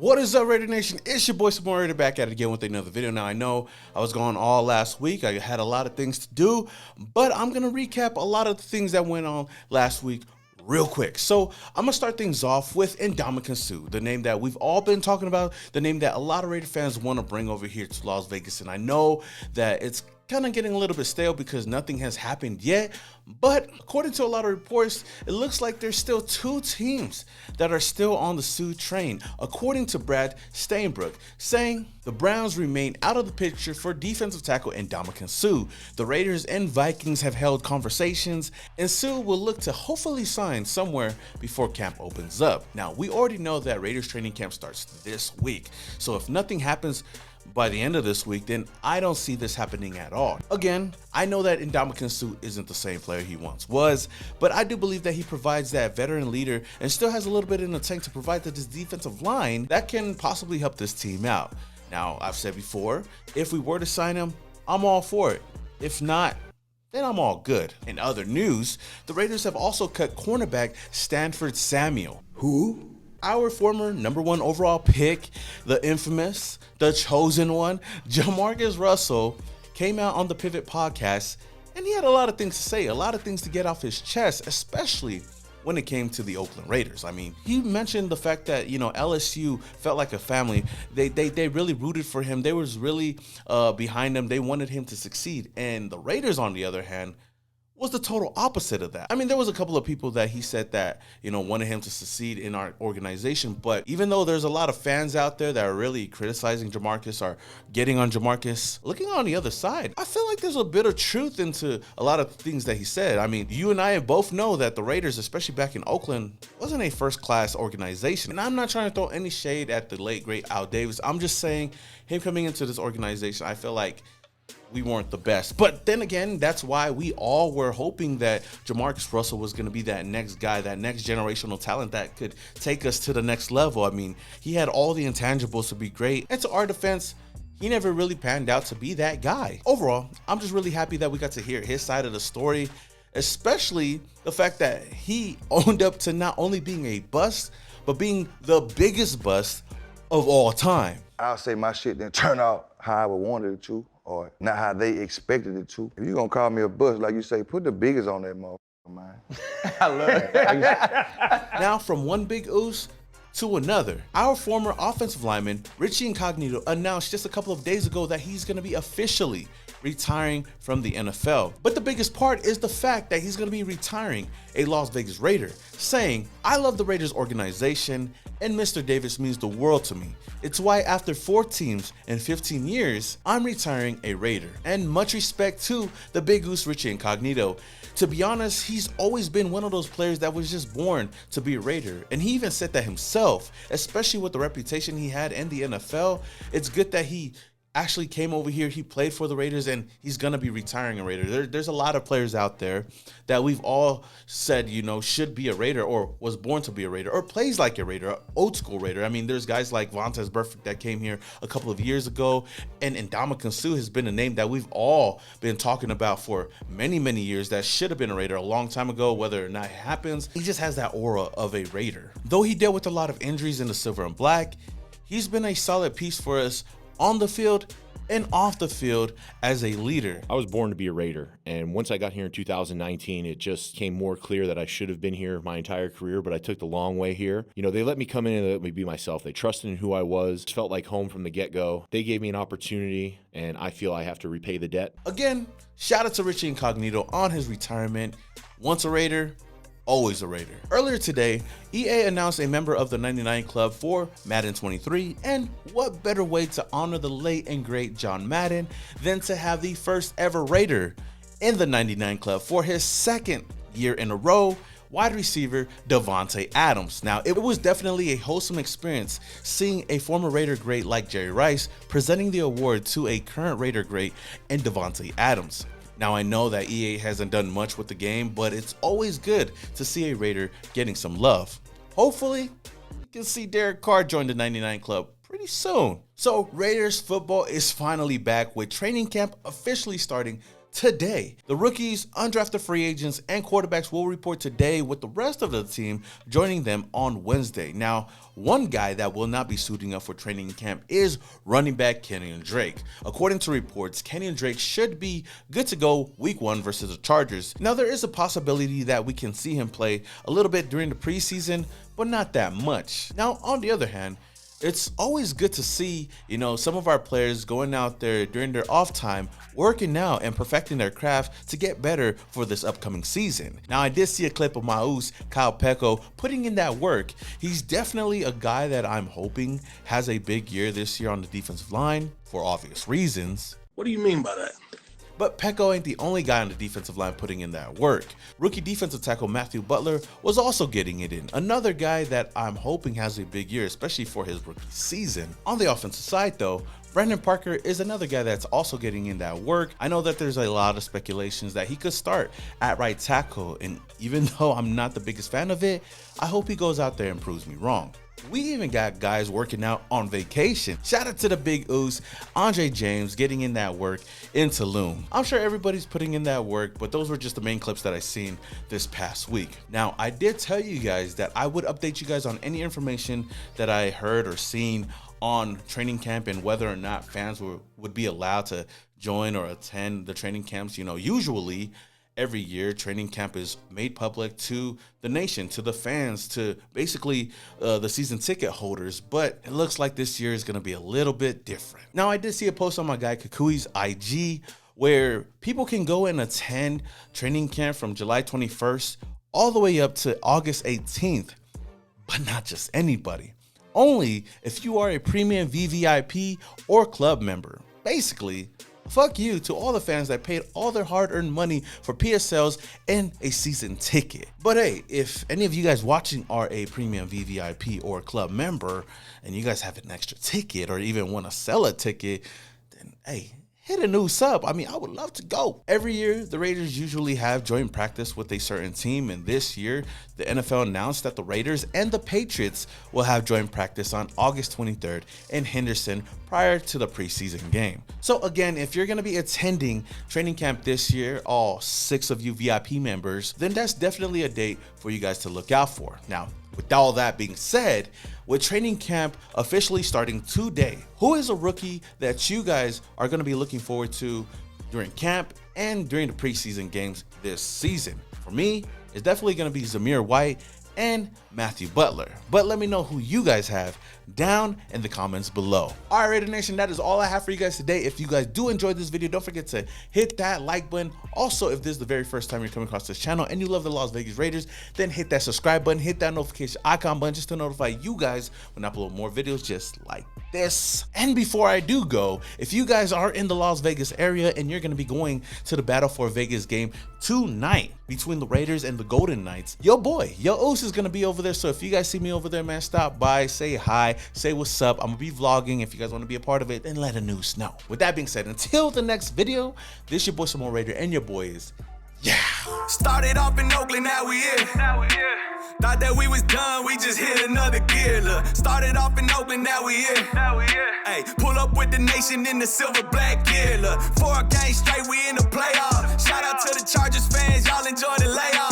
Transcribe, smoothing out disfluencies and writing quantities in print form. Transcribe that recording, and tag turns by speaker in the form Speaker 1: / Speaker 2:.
Speaker 1: What is up, Raider Nation? It's your boy Samoa Raider back at it again with another video. Now, I know I was gone all last week. I had a lot of things to do, but I'm going to recap a lot of the things that went on last week real quick. So I'm going to start things off with Ndamukong, the name that we've all been talking about, the name that a lot of Raider fans want to bring over here to Las Vegas. And I know that it's kind of getting a little bit stale because nothing has happened yet, but according to a lot of reports, it looks like there's still two teams that are still on the Sue train, according to Brad Steinbrook, saying the Browns remain out of the picture for defensive tackle Ndamukong. The Raiders and Vikings have held conversations, and Sue will look to hopefully sign somewhere before camp opens up. Now, we already know that Raiders training camp starts this week, so if nothing happens by the end of this week, then I don't see this happening at all. Again, I know that Ndamukong isn't the same player he once was, but I do believe that he provides that veteran leader and still has a little bit in the tank to provide to this defensive line that can possibly help this team out. Now, I've said before, if we were to sign him, I'm all for it. If not, then I'm all good. In other news, the Raiders have also cut cornerback Stanford Samuel. Who? Our former #1 overall pick, the infamous, the chosen one, Jamarcus Russell, came out on the Pivot podcast, and he had a lot of things to say, a lot of things to get off his chest, especially when it came to the Oakland Raiders. I mean, he mentioned the fact that, LSU felt like a family. They really rooted for him. They was really behind him. They wanted him to succeed. And the Raiders, on the other hand, was the total opposite of that. I mean, there was a couple of people that he said that, wanted him to succeed in our organization. But even though there's a lot of fans out there that are really criticizing Jamarcus or getting on Jamarcus, looking on the other side, I feel like there's a bit of truth into a lot of things that he said. I mean, you and I both know that the Raiders, especially back in Oakland, wasn't a first-class organization. And I'm not trying to throw any shade at the late, great Al Davis. I'm just saying, him coming into this organization, I feel like we weren't the best. But then again, that's why we all were hoping that Jamarcus Russell was going to be that next guy, that next generational talent that could take us to the next level. I mean, he had all the intangibles to be great. And to our defense, he never really panned out to be that guy. Overall, I'm just really happy that we got to hear his side of the story, especially the fact that he owned up to not only being a bust, but being the biggest bust of all time.
Speaker 2: I'll say my shit didn't turn out how I would want it to, or not how they expected it to. If you're gonna call me a bust, like you say, put the biggest on that motherfucker, man.
Speaker 3: I love it.
Speaker 1: Now, from one big ooze to another, our former offensive lineman, Richie Incognito, announced just a couple of days ago that he's gonna be officially retiring from the NFL. But the biggest part is the fact that he's gonna be retiring a Las Vegas Raider, saying, "I love the Raiders organization, and Mr. Davis means the world to me. It's why after 4 teams and 15 years, I'm retiring a Raider." And much respect to the big goose Richie Incognito. To be honest, he's always been one of those players that was just born to be a Raider. And he even said that himself, especially with the reputation he had in the NFL. It's good that he actually came over here, he played for the Raiders, and he's going to be retiring a Raider. There's a lot of players out there that we've all said, should be a Raider or was born to be a Raider or plays like a Raider, old school Raider. I mean, there's guys like Vontaze Burfict that came here a couple of years ago, and Ndamukong has been a name that we've all been talking about for many, many years that should have been a Raider a long time ago. Whether or not it happens, he just has that aura of a Raider. Though he dealt with a lot of injuries in the silver and black, he's been a solid piece for us on the field and off the field as a leader.
Speaker 4: I was born to be a Raider, and once I got here in 2019, it just came more clear that I should have been here my entire career, but I took the long way here. They let me come in and they let me be myself. They trusted in who I was. It felt like home from the get-go. They gave me an opportunity, and I feel I have to repay the debt.
Speaker 1: Again, shout out to Richie Incognito on his retirement. Once a Raider, always a Raider. Earlier today, EA announced a member of the 99 Club for Madden 23, and what better way to honor the late and great John Madden than to have the first ever Raider in the 99 Club for his second year in a row, wide receiver Davante Adams. Now, it was definitely a wholesome experience seeing a former Raider great like Jerry Rice presenting the award to a current Raider great in Davante Adams. Now, I know that EA hasn't done much with the game, but it's always good to see a Raider getting some love. Hopefully, you can see Derek Carr join the 99 Club pretty soon. So, Raiders football is finally back with training camp officially starting today. The rookies, undrafted free agents, and quarterbacks will report today, with the rest of the team joining them on Wednesday. Now, one guy that will not be suiting up for training camp is running back Kenyon Drake. According to reports, Kenyon Drake should be good to go week 1 versus the Chargers. Now, there is a possibility that we can see him play a little bit during the preseason, but not that much. Now, on the other hand, it's always good to see, some of our players going out there during their off time, working out and perfecting their craft to get better for this upcoming season. Now, I did see a clip of Maus, Kyle Peko, putting in that work. He's definitely a guy that I'm hoping has a big year this year on the defensive line for obvious reasons.
Speaker 3: What do you mean by that?
Speaker 1: But Peko ain't the only guy on the defensive line putting in that work. Rookie defensive tackle Matthew Butler was also getting it in. Another guy that I'm hoping has a big year, especially for his rookie season. On the offensive side though, Brandon Parker is another guy that's also getting in that work. I know that there's a lot of speculations that he could start at right tackle, and even though I'm not the biggest fan of it, I hope he goes out there and proves me wrong. We even got guys working out on vacation. Shout out to the Big Oos, Andre James getting in that work in Tulum. I'm sure everybody's putting in that work, but those were just the main clips that I seen this past week. Now, I did tell you guys that I would update you guys on any information that I heard or seen on training camp and whether or not fans would be allowed to join or attend the training camps. Usually every year training camp is made public to the nation, to the fans, to basically the season ticket holders, but it looks like this year is going to be a little bit different. Now, I did see a post on my guy Kukui's IG where people can go and attend training camp from July 21st all the way up to August 18th, but not just anybody. Only if you are a premium VVIP or club member. Basically, fuck you to all the fans that paid all their hard-earned money for PSLs and a season ticket. But hey, if any of you guys watching are a premium VVIP or club member and you guys have an extra ticket or even want to sell a ticket, then hey, hit a new sub. I would love to go. Every year, the Raiders usually have joint practice with a certain team, and this year, the NFL announced that the Raiders and the Patriots will have joint practice on August 23rd in Henderson prior to the preseason game. So again, if you're going to be attending training camp this year, all 6 of you VIP members, then that's definitely a date for you guys to look out for. Now, with all that being said, with training camp officially starting today, who is a rookie that you guys are going to be looking forward to during camp and during the preseason games this season? For me, it's definitely going to be Zamir White and Matthew Butler. But let me know who you guys have down in the comments below. All right, Raider Nation, that is all I have for you guys today. If you guys do enjoy this video, don't forget to hit that like button. Also, if this is the very first time you're coming across this channel and you love the Las Vegas Raiders, then hit that subscribe button, hit that notification icon button just to notify you guys when I upload more videos just like this. And before I do go, if you guys are in the Las Vegas area and you're going to be going to the Battle for Vegas game tonight between the Raiders and the Golden Knights, your boy, your Oos is going to be over there. So if you guys see me over there, man, stop by, say hi, say what's up. I'm going to be vlogging. If you guys want to be a part of it, then let a news know. With that being said, until the next video, this your boy Samoa Raider, and your boy is
Speaker 5: Started off in Oakland, now we here. Thought that we was done, we just hit another gear. Look, started off in Oakland, now we here. Hey, pull up with the nation in the silver black gear. Look, 4 games straight, we in the playoff. Shout out to the Chargers fans, y'all enjoy the layoff.